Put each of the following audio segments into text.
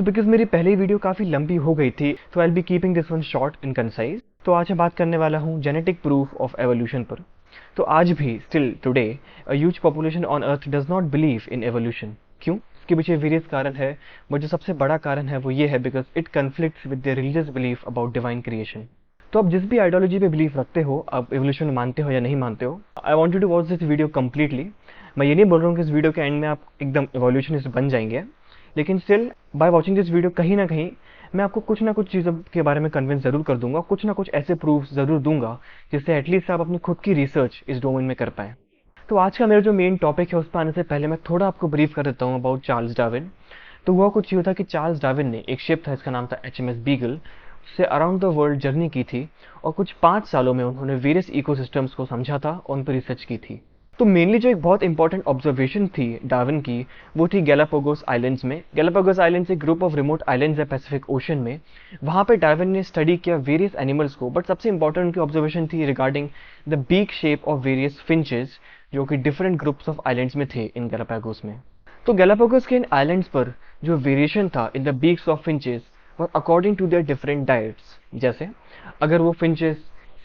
तो बिकॉज मेरी पहली वीडियो काफ़ी लंबी हो गई थी, तो I will be keeping this one short and concise. तो आज मैं बात करने वाला हूँ जेनेटिक प्रूफ ऑफ एवोल्यूशन पर। तो आज भी still today a huge population on earth does not believe in evolution. क्यों? इसके पीछे वेरियस कारण है, बट जो सबसे बड़ा कारण है वो ये है because it conflicts with the religious belief about divine creation. तो आप जिस भी आइडियोलॉजी पे बिलीव रखते हो, आप एवोल्यूशन मानते हो या नहीं मानते हो, I want you to watch this video completely. मैं ये नहीं बोल रहा हूँ कि इस वीडियो के एंड में आप एकदम एवोल्यूशनिस्ट बन जाएंगे, लेकिन still by watching this video कहीं ना कहीं मैं आपको कुछ ना कुछ चीज़ों के बारे में कन्विंस जरूर कर दूंगा, कुछ ना कुछ ऐसे प्रूफ जरूर दूंगा जिससे एटलीस्ट आप अपनी खुद की रिसर्च इस डोमेन में कर पाए। तो आज का मेरा जो मेन टॉपिक है उस पर आने से पहले मैं थोड़ा आपको ब्रीफ कर देता हूँ अबाउट चार्ल्स डार्विन। तो हुआ कुछ ये था कि चार्ल्स डार्विन ने एक शिप था, इसका नाम था HMS बीगल, से अराउंड द वर्ल्ड जर्नी की थी और कुछ 5 सालों में उन्होंने वेरियस इकोसिस्टम्स को समझा था और उन पर रिसर्च की थी। तो मेनली जो एक बहुत इंपॉर्टेंट ऑब्जर्वेशन थी डार्विन की, वो थी गैलापागोस आइलैंड्स में। गैलापागोस आइलैंड्स एक ग्रुप ऑफ रिमोट आइलैंड्स है पैसिफिक ओशन में। वहाँ पे डार्विन ने स्टडी किया वेरियस एनिमल्स को, बट सबसे इंपॉर्टेंट उनकी ऑब्जर्वेशन थी regarding the beak shape of various finches जो कि डिफरेंट ग्रुप्स ऑफ आइलैंड्स में थे इन गैलापागोस में। तो गैलापागोस के इन आइलैंड्स पर जो वेरिएशन था in the beaks of finches were according to their different diets. जैसे अगर वो फिंचेस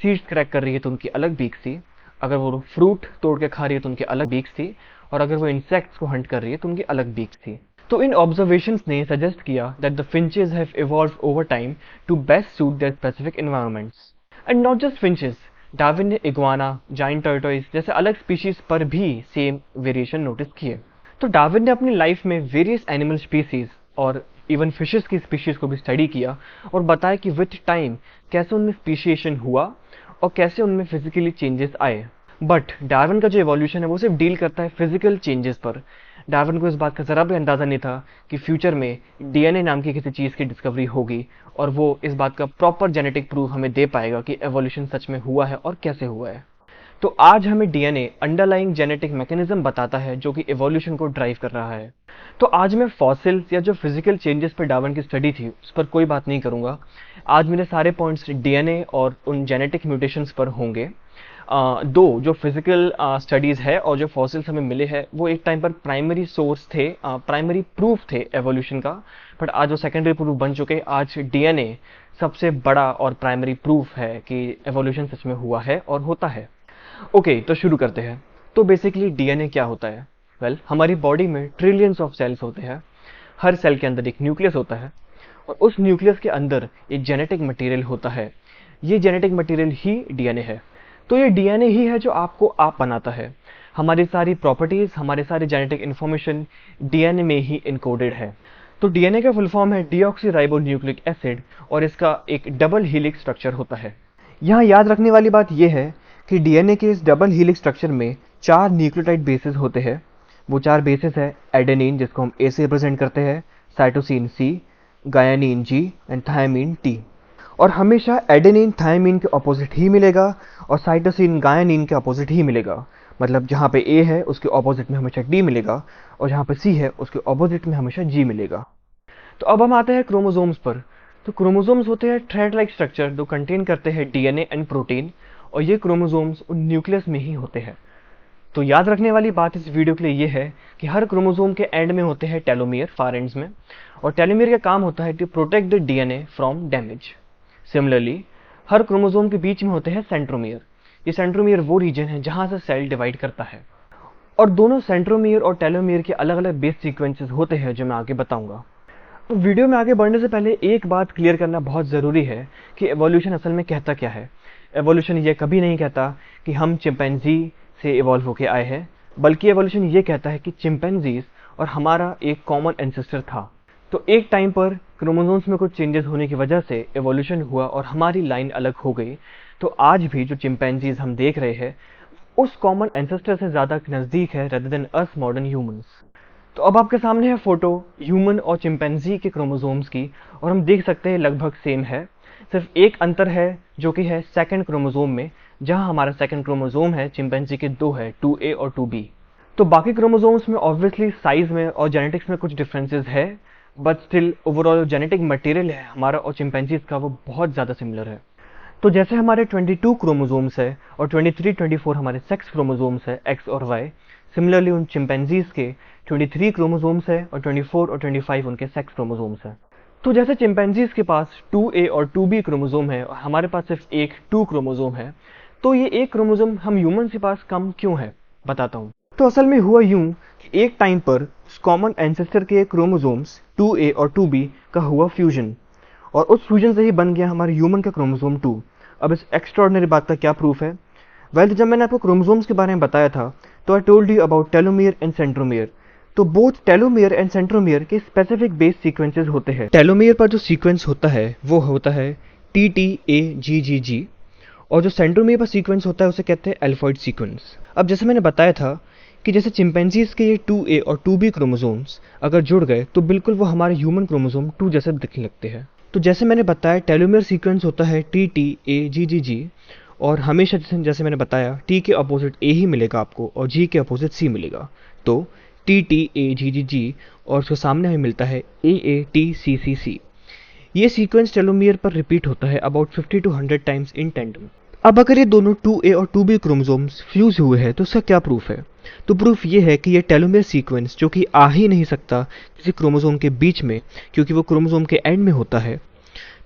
सीड्स क्रैक कर रही है तो उनकी अलग बीक्स थी, अगर वो फ्रूट तोड़ के खा रही है तो उनकी अलग बीक्स थी, और अगर वो इंसेक्ट्स को हंट कर रही है तो उनकी अलग बीक्स थी। तो इन ऑब्जर्वेशंस ने सजेस्ट किया that the finches have evolved over time to best suit their specific environments. And not just finches, Darwin ने इग्वाना, जायंट टर्टोइज जैसे अलग स्पीशीज पर भी सेम वेरिएशन नोटिस किए। तो डार्विन ने अपनी लाइफ में वेरियस एनिमल स्पीसीज और इवन फिशेस की स्पीशीज को भी स्टडी किया और बताया कि विथ टाइम कैसे उनमें स्पीशिएशन हुआ और कैसे उनमें फिजिकली चेंजेस आए। बट डार्विन का जो एवोल्यूशन है वो सिर्फ डील करता है फिजिकल चेंजेस पर। डार्विन को इस बात का जरा भी अंदाजा नहीं था कि फ्यूचर में DNA नाम की किसी चीज़ की डिस्कवरी होगी और वो इस बात का प्रॉपर जेनेटिक प्रूफ हमें दे पाएगा कि एवोल्यूशन सच में हुआ है और कैसे हुआ है। तो आज हमें DNA अंडरलाइंग जेनेटिक मैकेनिज्म बताता है जो कि एवोल्यूशन को ड्राइव कर रहा है। तो आज मैं फॉसिल्स या जो फिजिकल चेंजेस पर डार्विन की स्टडी थी उस पर कोई बात नहीं करूंगा। आज मेरे सारे पॉइंट्स DNA और उन जेनेटिक म्यूटेशंस पर होंगे। दो जो फिजिकल स्टडीज है और जो फॉसिल्स हमें मिले हैं वो एक टाइम पर प्राइमरी सोर्स थे, प्राइमरी प्रूफ थे एवोल्यूशन का, बट आज वो सेकेंडरी प्रूफ बन चुके। आज DNA सबसे बड़ा और प्राइमरी प्रूफ है कि एवोल्यूशन सच में हुआ है और होता है। ओके, तो शुरू करते हैं। तो बेसिकली DNA क्या होता है? वेल, हमारी बॉडी में ट्रिलियंस ऑफ सेल्स होते हैं। हर सेल के अंदर एक न्यूक्लियस होता है और उस न्यूक्लियस के अंदर एक जेनेटिक मटेरियल होता है। ये जेनेटिक मटेरियल ही DNA है। तो ये DNA ही है जो आपको आप बनाता है। हमारी सारी प्रॉपर्टीज, हमारे सारे जेनेटिक इन्फॉर्मेशन DNA में ही इनकोडेड है। तो DNA का फुल फॉर्म है डीऑक्सीराइबोन्यूक्लिक एसिड और इसका एक डबल हीलिक्स स्ट्रक्चर होता है। यहाँ याद रखने वाली बात यह है कि DNA के इस डबल हीलिक्स स्ट्रक्चर में 4 न्यूक्लियोटाइड बेसिस होते हैं। वो 4 बेसिस है एडेनिन, जिसको हम A से रिप्रेजेंट करते हैं, cytosine C, गायानिन G and thymine T। और हमेशा एडेनिन थायमिन के ऑपोजिट ही मिलेगा और साइटोसिन गायानिन के ऑपोजिट ही मिलेगा। मतलब जहाँ पे A है उसके ऑपोजिट में हमेशा D मिलेगा और जहाँ पे C है उसके ऑपोजिट में हमेशा G मिलेगा। तो अब हम आते हैं क्रोमोसोम्स पर। तो क्रोमोसोम्स होते हैं थ्रेड लाइक स्ट्रक्चर जो कंटेन करते हैं DNA एंड प्रोटीन, और ये क्रोमोसोम्स उन न्यूक्लियस में ही होते हैं। तो याद रखने वाली बात इस वीडियो के लिए ये है कि हर क्रोमोसोम के एंड में होते हैं टेलोमियर, फार एंड्स में, और टेलोमियर का काम होता है to protect the DNA from damage. Similarly हर क्रोमोसोम के बीच में होते हैं सेंट्रोमियर। ये सेंट्रोमियर वो रीजन है जहां से सेल डिवाइड करता है, और दोनों सेंट्रोमियर और टेलोमियर के अलग अलग बेस सीक्वेंसेस होते हैं जो मैं आगे बताऊंगा। तो वीडियो में आगे बढ़ने से पहले एक बात क्लियर करना बहुत ज़रूरी है कि एवोल्यूशन असल में कहता क्या है। एवोल्यूशन ये कभी नहीं कहता कि हम चिंपैंजी से इवॉल्व होके आए हैं, बल्कि एवोल्यूशन ये कहता है कि चिंपैंजीज और हमारा एक कॉमन एंसेस्टर था। तो एक टाइम पर क्रोमोसोम्स में कुछ चेंजेस होने की वजह से एवोल्यूशन हुआ और हमारी लाइन अलग हो गई। तो आज भी जो चिंपैंजीज हम देख रहे हैं उस कॉमन एंसेस्टर से ज़्यादा नज़दीक है rather than us modern humans. तो अब आपके सामने है फोटो ह्यूमन और चिंपैंजी के क्रोमोसोम्स की, और हम देख सकते हैं लगभग सेम है। सिर्फ एक अंतर है जो कि है सेकंड क्रोमोसोम में, जहां हमारा सेकंड क्रोमोसोम है चिंपैंजी के 2 है, 2A और 2B। तो बाकी क्रोमोसोम्स में ऑब्वियसली साइज में और जेनेटिक्स में कुछ डिफरेंसेस है, but still overall genetic material है हमारा और चिंपैंजीज का वो बहुत ज़्यादा सिमिलर है। तो जैसे हमारे 22 क्रोमोसोम्स है और 23-24 हमारे सेक्स क्रोमोसोम्स है, X और Y, सिमिलरली उन चिंपैंजीज के 23 क्रोमोसोम्स है और 24 और 25 उनके सेक्स क्रोमोसोम्स है। तो जैसे चिंपैंजीज के पास 2A और 2B क्रोमोसोम है और हमारे पास सिर्फ एक 2 क्रोमोसोम है, तो ये एक क्रोमोसोम हम ह्यूमन के पास कम क्यों है, बताता हूँ। तो असल में हुआ यूं कि एक टाइम पर कॉमन एंसेस्टर के क्रोमोसोम्स 2A और 2B का हुआ फ्यूजन, और उस फ्यूजन से ही बन गया हमारे ह्यूमन का क्रोमोसोम 2। अब इस एक्स्ट्राऑर्डिनरी बात का क्या प्रूफ है? वेल, जब मैंने आपको क्रोमोसोम्स के बारे में बताया था तो I told you about telomere and centromere. तो बोथ टेलोमियर एंड सेंट्रोमियर के स्पेसिफिक बेस सीक्वेंसेस होते हैं। टेलोमियर पर जो सीक्वेंस होता है वो होता है TTAGGG, और जो सेंट्रोमियर पर सीक्वेंस होता है उसे कहते हैं एल्फॉइड सीक्वेंस। अब जैसे मैंने बताया था कि जैसे चिंपैंजीज के ये 2A और 2B क्रोमोसोम्स अगर जुड़ गए तो बिल्कुल वो हमारे ह्यूमन क्रोमोसोम 2 जैसे दिखने लगते हैं। तो जैसे मैंने बताया टेलोमियर सीक्वेंस होता है TTAGGG, और हमेशा जैसे मैंने बताया T के अपोजिट A ही मिलेगा आपको और G के अपोजिट C मिलेगा। तो TTAGGG और उसके सामने हमें मिलता है AATCCC। ये सीक्वेंस टेलोमियर पर रिपीट होता है about 50 to 100 times in tandem. अब अगर ये दोनों 2A और 2B क्रोमोसोम्स फ्यूज हुए हैं तो इसका क्या प्रूफ है? तो प्रूफ ये है कि ये टेलोमियर सीक्वेंस जो कि आ ही नहीं सकता किसी क्रोमोसोम के बीच में, क्योंकि वो क्रोमोसोम के एंड में होता है,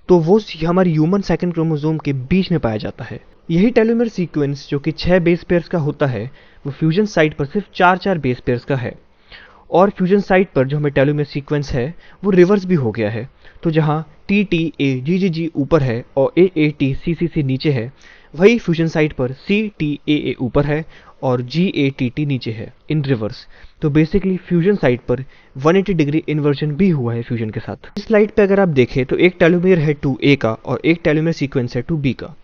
तो वो हमारे ह्यूमन सेकंड क्रोमोसोम के बीच में पाया जाता है। यही टेलोमियर सीक्वेंस जो कि 6 बेस पेयर्स का होता है, वो फ्यूजन साइट पर सिर्फ 4 बेस पेयर्स का है। और फ्यूजन साइट पर जो हमें टेलोमियर सीक्वेंस है वो रिवर्स भी हो गया है। तो जहाँ TTAGGG ऊपर है और AATCCC नीचे है, वही फ्यूजन साइट पर CTAA ऊपर है और GATT नीचे है इन रिवर्स। तो बेसिकली फ्यूजन साइट पर 180 डिग्री इन्वर्जन भी हुआ है फ्यूजन के साथ। इस स्लाइड पे अगर आप देखें तो एक टेलोमियर है 2A का और एक टेलोमियर सीक्वेंस है 2B का।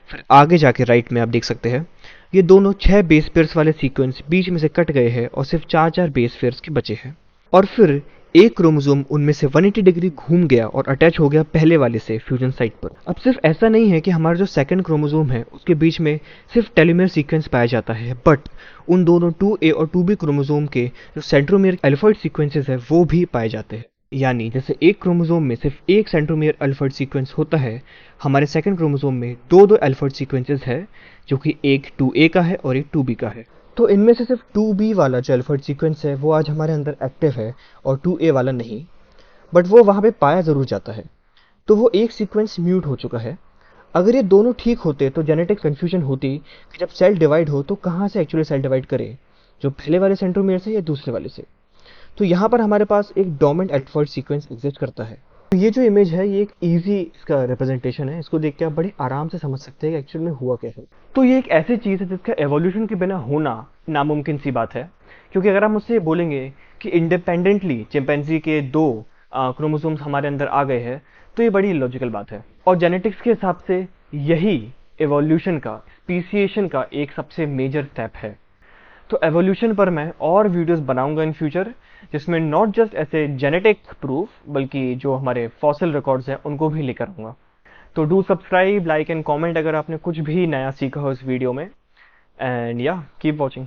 फिर आगे जाके राइट में आप देख सकते हैं ये दोनों 6 बेस पेयर्स वाले सीक्वेंस बीच में से कट गए हैं और सिर्फ 4 बेस पेयर्स के बचे हैं। और फिर एक क्रोमोसोम उनमें से 180 डिग्री घूम गया और अटैच हो गया पहले वाले से फ्यूजन साइट पर। अब सिर्फ ऐसा नहीं है कि हमारा जो सेकंड क्रोमोसोम है उसके बीच में सिर्फ टेलोमियर सीक्वेंस पाया जाता है, बट उन दोनों 2A और 2B क्रोमोसोम के जो सेंट्रोमियर एल्फॉइड सीक्वेंसेस है वो भी पाए जाते हैं। यानी जैसे एक क्रोमोसोम में सिर्फ एक सेंट्रोमियर अल्फॉइड सीक्वेंस होता है, हमारे सेकंड क्रोमोसोम में दो अल्फॉइड सीक्वेंसेस है, जो कि एक 2A का है और एक 2B का है। तो इनमें से सिर्फ 2B वाला जो अल्फॉइड सीक्वेंस है वो आज हमारे अंदर एक्टिव है और 2A वाला नहीं, बट वो वहाँ पे पाया ज़रूर जाता है। तो वो एक सीक्वेंस म्यूट हो चुका है। अगर ये दोनों ठीक होते तो जेनेटिक कन्फ्यूजन होती कि जब सेल डिवाइड हो तो कहाँ से एक्चुअली सेल डिवाइड करे, जो पहले वाले सेंट्रोमियर से या दूसरे वाले से। तो यहाँ पर हमारे पास एक डोमिनेंट एल्फॉइड सीक्वेंस एग्जिस्ट करता है। तो ये जो इमेज है ये एक इजी इसका रिप्रेजेंटेशन है, इसको देख के आप बड़े आराम से समझ सकते हैं कि एक्चुअल में हुआ क्या है। तो ये एक ऐसी चीज़ है जिसका एवोल्यूशन के बिना होना नामुमकिन सी बात है, क्योंकि अगर आप मुझसे बोलेंगे कि इंडिपेंडेंटली चिंपैंजी के 2 क्रोमोसोम्स हमारे अंदर आ गए हैं तो ये बड़ी लॉजिकल बात है। और जेनेटिक्स के हिसाब से यही एवोल्यूशन का, स्पीसिएशन का एक सबसे मेजर स्टेप है। तो एवोल्यूशन पर मैं और वीडियोस बनाऊंगा इन फ्यूचर, जिसमें नॉट जस्ट ऐसे जेनेटिक प्रूफ बल्कि जो हमारे फॉसिल रिकॉर्ड्स हैं उनको भी लेकर आऊंगा। तो do subscribe, like and comment अगर आपने कुछ भी नया सीखा हो इस वीडियो में। एंड या कीप वॉचिंग।